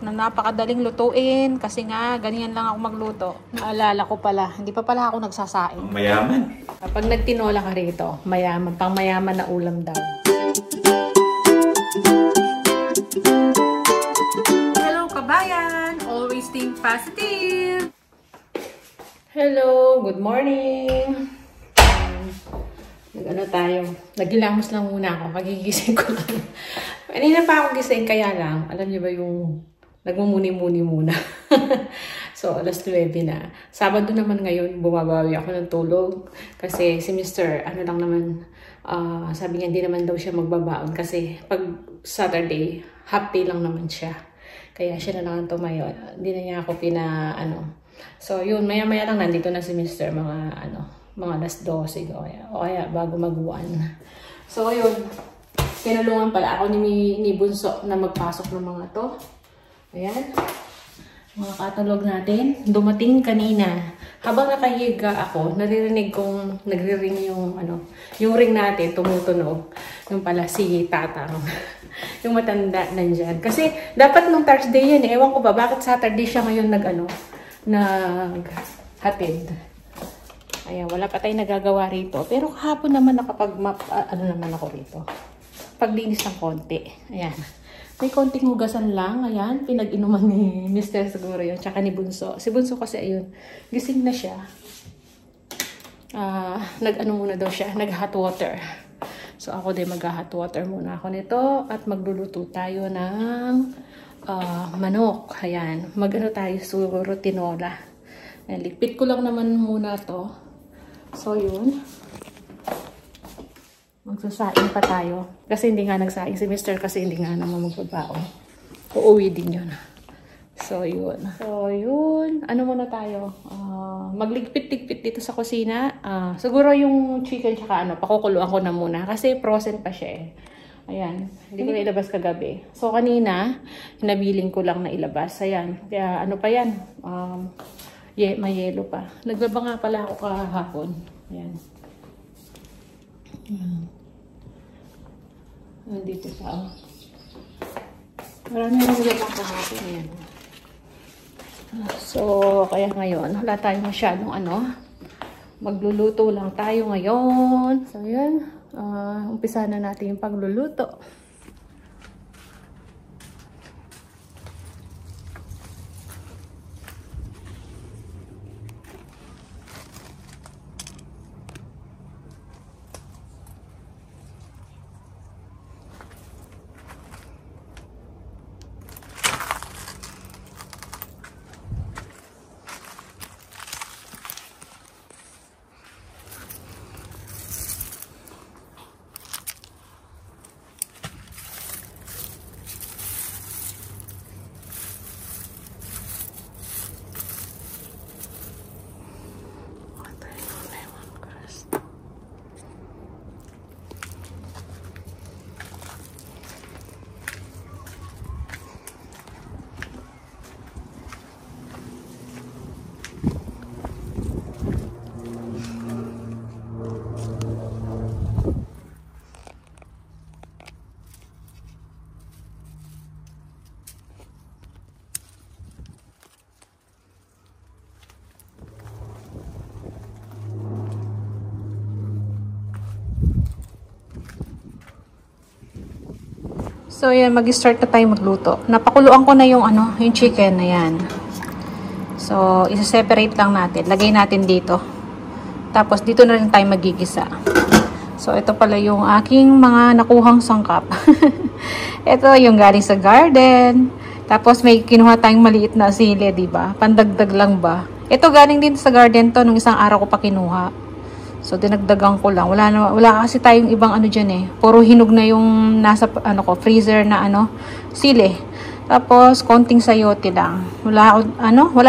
na napakadaling lutuin kasi nga ganyan lang ako magluto. Naalala ko pala, hindi pa pala ako nagsasaing. Mayaman. Kapag nagtinola ka rito, mayaman, pang mayaman na ulam daw. Hello kabayan! Always think positive! Hello! Good morning! Nag-ano tayo? Naghilamos lang muna ako. Magigising ko lang. Kanina pa ako gising, kaya lang, alam niyo ba yung nagmumuni-muni muna. So, alas 9 na. Sabado naman ngayon, bumabawi ako ng tulog. Kasi si Mr. ano lang naman, sabi niya, hindi naman daw siya magbabaon. Kasi pag Saturday, half day lang naman siya. Kaya siya na lang tumayo. Hindi na niya ako So, yun, maya-maya lang nandito na si Mr. Mga alas 12 o kaya bago mag-1. So, yun. Tinulungan pala ako ni Bunso na magpasok ng mga to. Ayan. Mga katulog natin. Dumating kanina. Habang nakahiga ako, naririnig kong nagre-ring yung ring natin, tumutunog. Yung pala si Tatang. Yung matanda nandyan. Kasi dapat nung Thursday yan. Ewan ko ba, bakit Saturday siya ngayon naghatid. Ayan, wala pa tayong nagagawa rito. Pero kahapon naman naman ako rito. Paglinis ng konti. Ayan. May konting hugasan lang. Ayan. Pinag-inuman ni Mr. siguro yun. Tsaka ni Bunso. Si Bunso kasi ayun. Gising na siya. Muna daw siya. Nag-hot water. So ako din mag-hot water muna ako nito. At magluluto tayo ng manok. Ayan. Tayo siguro tinola. Ayan. Lipit ko lang naman muna to. So yun. Magsasaing pa tayo. Kasi hindi nga nagsaing si Mr. kasi hindi nga naman magbabaon. Uuwi din yun. So, yun. Ano muna tayo? Magligpit-ligpit dito sa kusina. Siguro yung chicken tsaka pakukuluan ko na muna. Kasi frozen pa siya eh. Ayan. Hindi ko na ilabas kagabi. So, kanina, hinabiling ko lang na ilabas. Ayan. Kaya pa yan? May yelo pa. Nagbaba nga pala ako kahapon. Ayan. Nandito sa marami na naglabang kahapon. Ayan. So, kaya ngayon, wala tayong masyadong magluluto lang tayo ngayon. So, yan. Umpisa na natin yung pagluluto. So, yan, mag-start na tayo magluto. Napakuluan ko na yung chicken na yan. So, isa-separate lang natin. Lagay natin dito. Tapos, dito na rin tayo magigisa. So, ito pala yung aking mga nakuhang sangkap. Ito yung galing sa garden. Tapos, may kinuha tayong maliit na sili, diba? Pandagdag lang ba? Ito galing din sa garden to. Nung isang araw ko pa kinuha. So, dinagdagan ko lang. Wala kasi tayong ibang dyan eh. Puro hinog na yung nasa freezer na sili. Tapos, konting sayote lang. Wala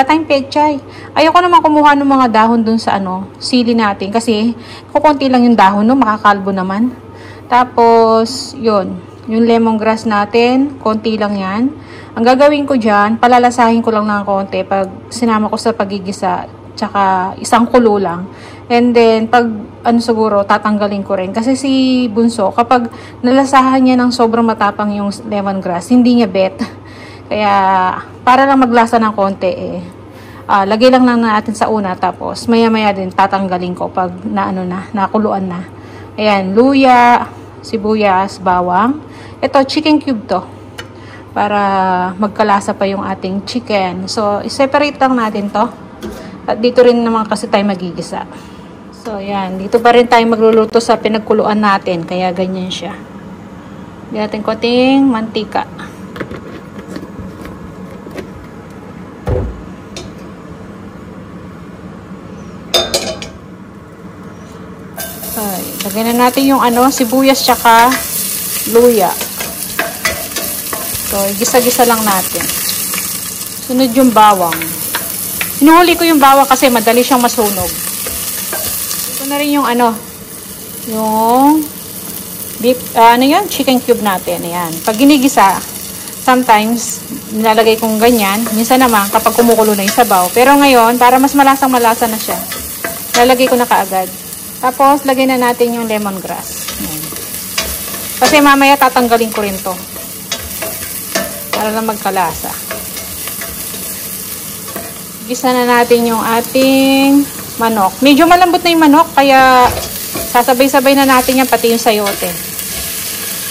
tayong pechay. Ayoko naman kumuha ng mga dahon dun sa sili natin. Kasi, kukunti lang yung dahon, makakalbo naman. Tapos, yun. Yung lemongrass natin, konti lang yan. Ang gagawin ko dyan, palalasahin ko lang ng konti pag sinama ko sa pagigisa. Tsaka, isang kulo lang. And then, pag siguro, tatanggalin ko rin. Kasi si Bunso, kapag nalasahan niya ng sobrang matapang yung lemongrass, hindi niya bet. Kaya, para lang maglasa ng konti lagay lang natin sa una, tapos maya-maya din tatanggalin ko pag nakuluan na. Ayan, luya, sibuyas, bawang. Ito, chicken cube to. Para magkalasa pa yung ating chicken. So, i-separate lang natin to. At dito rin naman kasi tayo magigisa. So, ayan. Dito pa rin tayo magluluto sa pinagkuluan natin. Kaya ganyan siya. Lagyan natin konting mantika. Okay. Lagyan na natin yung sibuyas tsaka luya. So, gisa-gisa lang natin. Sunod yung bawang. Hinuhuli ko yung bawang kasi madali siyang masunog. Ito na rin yung yung beef, chicken cube natin. Ayan. Pag ginigisa, sometimes, nilalagay kong ganyan. Minsan naman, kapag kumukulo na yung sabaw. Pero ngayon, para mas malasang-malasa na siya, lalagay ko na kaagad. Tapos, lagay na natin yung lemongrass. Ayan. Kasi mamaya tatanggalin ko rin to. Para lang magkalasa. Gisa na natin yung ating manok. Medyo malambot na yung manok, kaya sasabay-sabay na natin yan, pati yung sayote.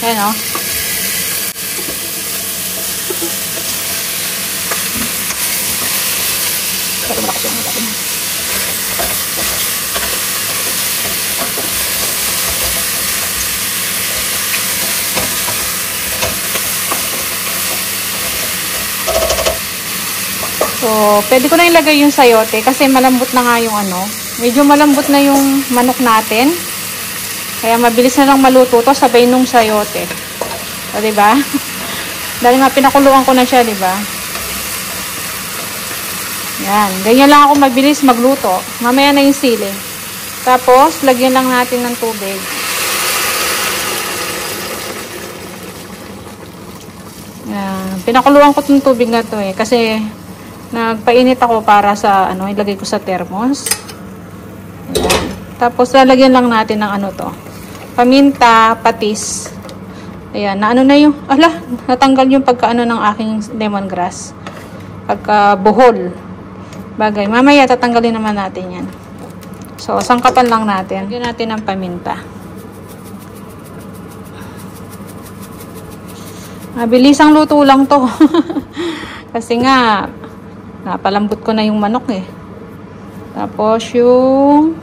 Ayan o. Pero malakas yung natin. So, pwede ko na ilagay yung sayote kasi malambot na nga yung medyo malambot na yung manok natin. Kaya mabilis na lang maluto to sabay nung sayote. O, diba? Dahil nga pinakuluan ko na siya, diba? Yan. Ganyan lang ako mabilis magluto. Mamaya na yung sili. Tapos, lagyan lang natin ng tubig. Yan. Pinakuluan ko itong tubig na to kasi nagpainit ako para sa ilagay ko sa thermos. Ayan. Tapos lalagyan lang natin ng to. Paminta, patis. Ayan, na yung natanggal yung pagkaano ng aking lemongrass. Pagka buhol. Bagay, mamaya tatanggalin naman natin 'yan. So, sangkapan lang natin. Lagyan natin ng paminta. Mabilisang luto lang 'to. Kasi nga napalambot ko na yung manok Tapos yung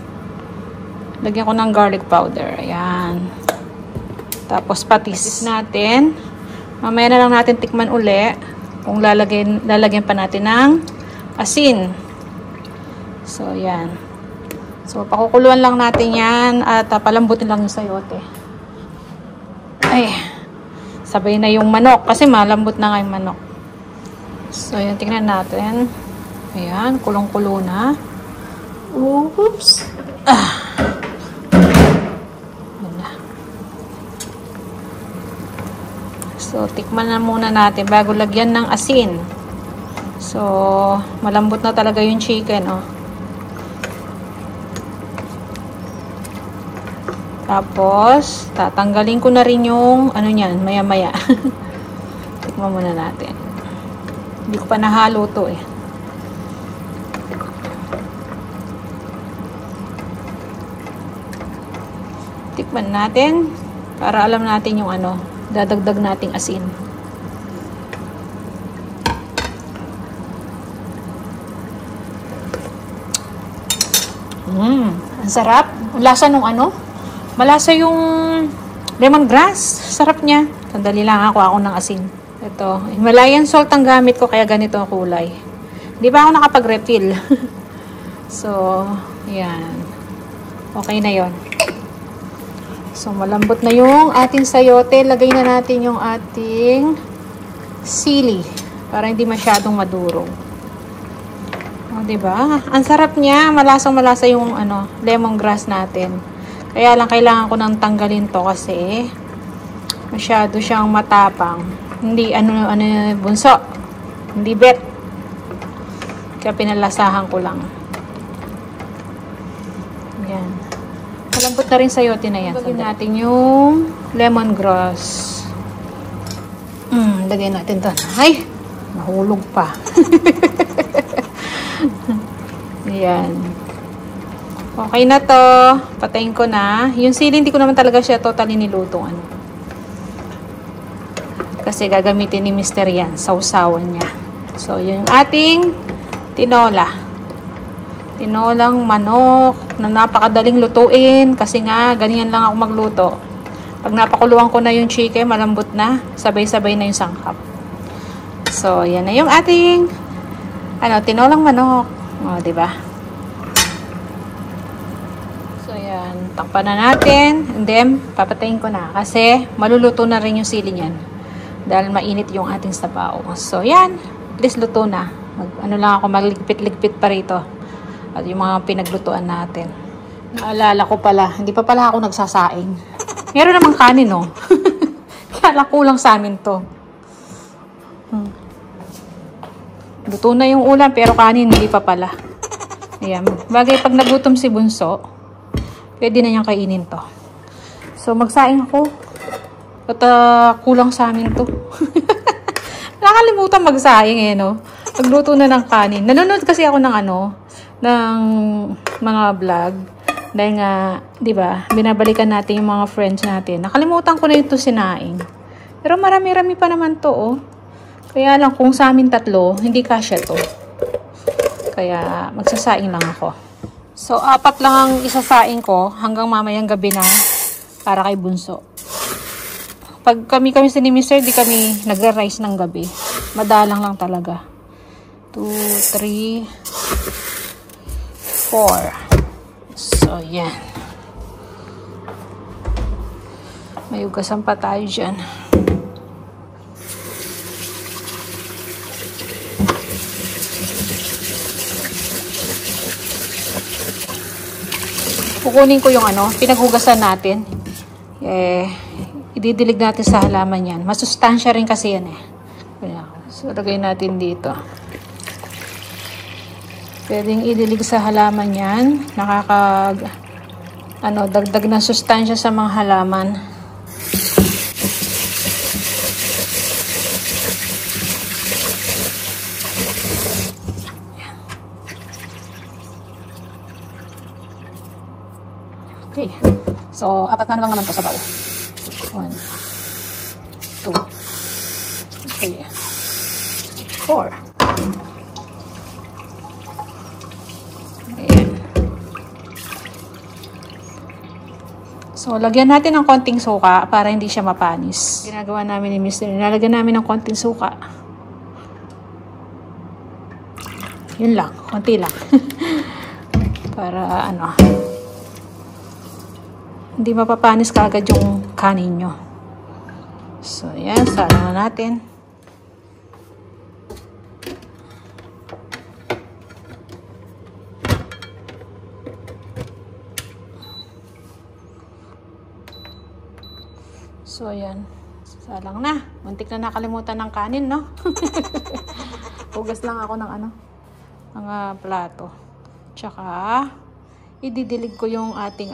lagyan ko ng garlic powder. Ayan. Tapos patis natin. Mamaya na lang natin tikman uli kung lalagyan pa natin ng asin. So, ayan. So, pakukuluan lang natin yan at palambutin lang yung sayote. Ay, sabay na yung manok kasi malambot na nga yung manok. So, yan, tingnan natin. Ayan, kulong-kulo na. Oops. So, tikman na muna natin bago lagyan ng asin. So, malambot na talaga yung chicken, Tapos, tatanggalin ko na rin yung niyan, maya-maya. Tikman muna natin. Hindi ko pa nahalo to Tikman natin para alam natin yung dadagdag nating asin. Ang sarap. Ang lasa nung malasa yung lemongrass. Sarap niya. Sandali lang ako ng asin. Ito, Himalayan salt ang gamit ko kaya ganito ang kulay. Hindi pa ako nakapag-refill. So, yan. Okay na yon. So, malambot na yung ating sayote. Lagay na natin yung ating sili para hindi masyadong madurog. O, diba? Ang sarap niya. Malasang-malasa yung lemongrass natin. Kaya lang kailangan ko nang tanggalin to kasi masyado siyang matapang. Hindi bunso. Hindi bet. Kaya pinalasahan ko lang. Yan. Malambot na rin sayote na yan. Lagyan natin yung lemongrass. Lagyan natin to. Ay! Nahulog pa. Ayan. Okay na to. Patayin ko na. Yung sili, hindi ko naman talaga siya totally nilutong. Ano. Kasi gagamitin ni Mr. yan. Sausawan niya. So, yung ating tinola. Tinolang manok na napakadaling lutuin. Kasi nga, ganyan lang ako magluto. Pag napakuluan ko na yung chicken, malambot na. Sabay-sabay na yung sangkap. So, yan na yung ating tinolang manok. O, diba? So, yan. Takpan na natin. And then, papatayin ko na. Kasi, maluluto na rin yung sili niyan. Dahil mainit yung ating sabaw. So, yan. At least luto na. Lang ako, magligpit-ligpit pa rito. At yung mga pinaglutuan natin. Naalala ko pala, hindi pa pala ako nagsasaing. Meron namang kanin, no? Kaya kulang sa amin to. Luto na yung ulam, pero kanin hindi pa pala. Ayan. Bagay, pag nagutom si Bunso, pwede na niyang kainin to. So, magsaing ako. At kulang sa amin to. Nakalimutan magsaing eh, no? Pagluto na ng kanin. Nanonood kasi ako ng ng mga vlog. Dahil nga, di ba, binabalikan natin yung mga friends natin. Nakalimutan ko na ito sinaing. Pero marami-rami pa naman to, oh. Kaya lang, kung sa amin tatlo, hindi kasya to. Kaya, magsasaing lang ako. So, 4 lang ang isasaing ko hanggang mamayang gabi na para kay Bunso. Pag kami si ni Mr., di kami nagra-rice ng gabi. Madalang lang talaga. 2, 3, 4. So, yan. May ugasan pa tayo dyan. Kukunin ko yung pinaghugasan natin. Ididilig natin sa halaman yan. Masustansya rin kasi yan eh. So, lagay natin dito. Pwedeng idilig sa halaman yan. Dagdag ng sustansya sa mga halaman. Okay. So, 4 na lang naman ito sa baw. 1, 2, 3, 4. So, lagyan natin ng konting suka para hindi siya mapanis. Ginagawa namin ni Mr. Nalagyan namin ng konting suka. Yun lang. Konti lang. Para hindi mapapanis kaagad yung kanin nyo. So, yan. Sala na natin. So, ayan. Salang na. Muntik na nakalimutan ng kanin, no? Hugas lang ako ng mga plato. Tsaka, ididilig ko yung ating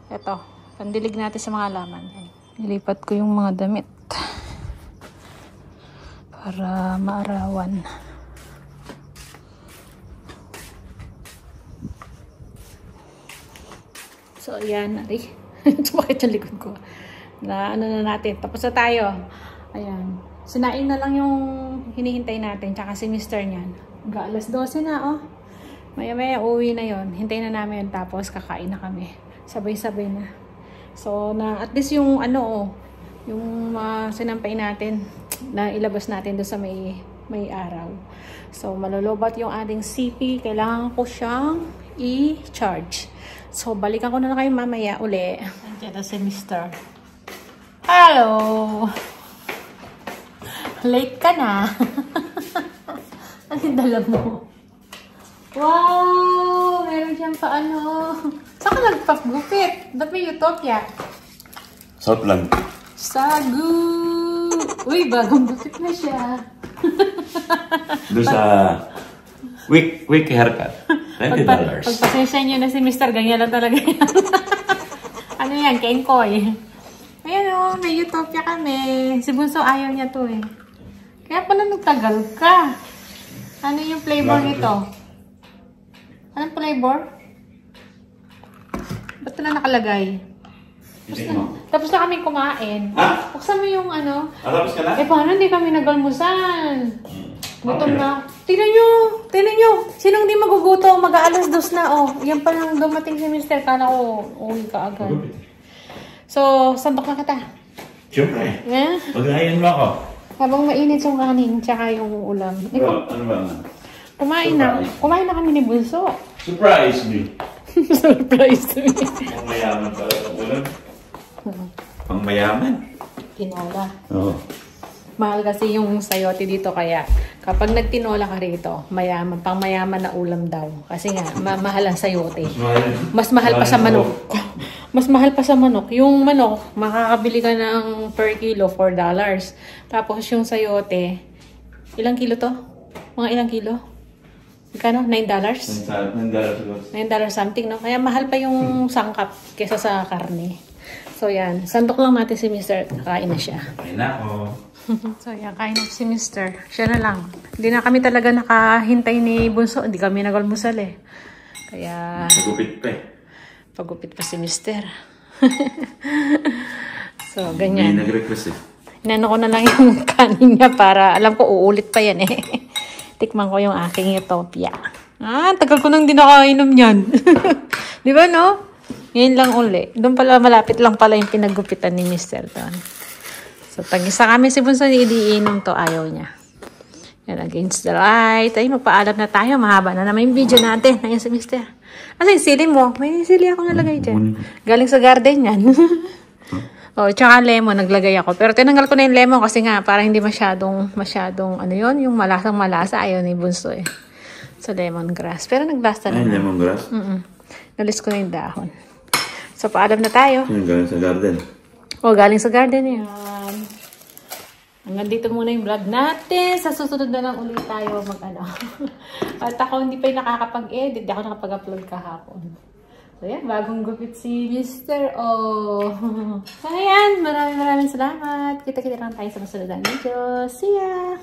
Ito. Pandilig natin sa mga laman. Nilipat ko yung mga damit. Para maarawan. So, ayan. Bakit yung likod ko? Na natin. Tapos na tayo. Ayan. Sinaing na lang yung hinihintay natin. Tsaka si Mr. niyan. Alas 12 na, oh. Maya-maya uwi na yon. Hintayin na namin yun. Tapos kakain na kami. Sabay-sabay na. So, at least yung yung sinampay natin na ilabas natin doon sa may araw. So, malulubat yung ating CP. Kailangan ko siyang i-charge. So, balikan ko na kayo mamaya uli. Nandiyan na si Mr. Hello! Late ka na. Ano yung dala mo? Wow! Meron dyan pa Saan ka nagpagupit? Ba't may Utopia? Sarap lang. Sagu! Uy, bagong gupit na siya. Doon sa week haircut. $20. Pagpasensya nyo na si Mr. Ganyan lang talaga yan. Ano yan? Kenkoy. Ayan o, may Utopia kami. Si Bunso ayaw niya to eh. Kaya pala nagtagal ka. Ano yung flavor nito? Anong flavor? Ba't na nakalagay? Tapos na kami kumain. Ha? Buksan mo yung ano. Tapos ka na? Eh, paano hindi kami nagalmusan? Gutom na. Tingnan nyo. Sinong di magugutom? Mag-aalas 2 na, oh. Yan pa lang dumating si Mr. Kala ko, uwi ka agad. So, sambak na kita. Siyempre. Yeah? Pag-ayan mo ako. Habang mainit yung kanin, tsaka yung ulam. Ano ba? Kumain na kami ni Bunso. Surprise me. Surprise to me. Pang mayaman pala sa ulam. Pang mayaman? Tinola. Oo. Mahal kasi yung sayote dito, kaya kapag nagtinola ka rito, mayaman, pang mayaman na ulam daw. Kasi nga, mahal ang sayote. Mas mahal pa sa manok. Mas mahal pa sa manok. Yung manok, makakabili ka ng per kilo, $4. Tapos yung sayote, ilang kilo to? Mga ilang kilo? Magkano? $9? $9 something, no? Kaya mahal pa yung sangkap kesa sa karne. So yan, sandok lang natin si Mr. Kain na siya. Kain na ako. So yan, kain na si Mr. Siya na lang. Hindi na kami talaga nakahintay ni Bunso. Hindi kami nag-almusal eh. Kaya... Pagupit pa eh. Pagupit pa si Mr. So, ganyan. Hindi nag-request eh. Inano ko na lang yung kanin niya para alam ko uulit pa yan eh. Tikman ko yung aking Utopia. Tagal ko nang di nakainom yan. Di ba no? Ngayon lang uli. Doon pala malapit lang pala yung pinagupitan ni Mr. doon. So, tag-isa kami si Bunso, iinom to, ayaw niya. Yan, against the light. Ay, magpaalam na tayo. Mahaba na naman yung video natin. Ayan si Mr. Asa yung sili mo? May sili ako nalagay dyan. Galing sa garden yan. Oh, tsaka lemon, naglagay ako. Pero tinanggal ko na yung lemon kasi nga, para hindi masyadong, ano yun, yung malasang malasa, ayaw ni Bunso eh. So, lemongrass. Pero naglasta na. Ay, lemongrass? Nalis ko na yung dahon. So, paalam na tayo. Yung galing sa garden. Oh, galing sa garden yan. Hanggang dito muna yung vlog natin. Sa susunod na lang ulit tayo mag-ano. At ako hindi pa yung nakakapag-edit. Hindi ako nakapag-upload kahapon. So, yan. Bagong gupit si Mr. Oh. So, ayan. Maraming salamat. Kita-kita lang tayo sa susunod na video. See ya!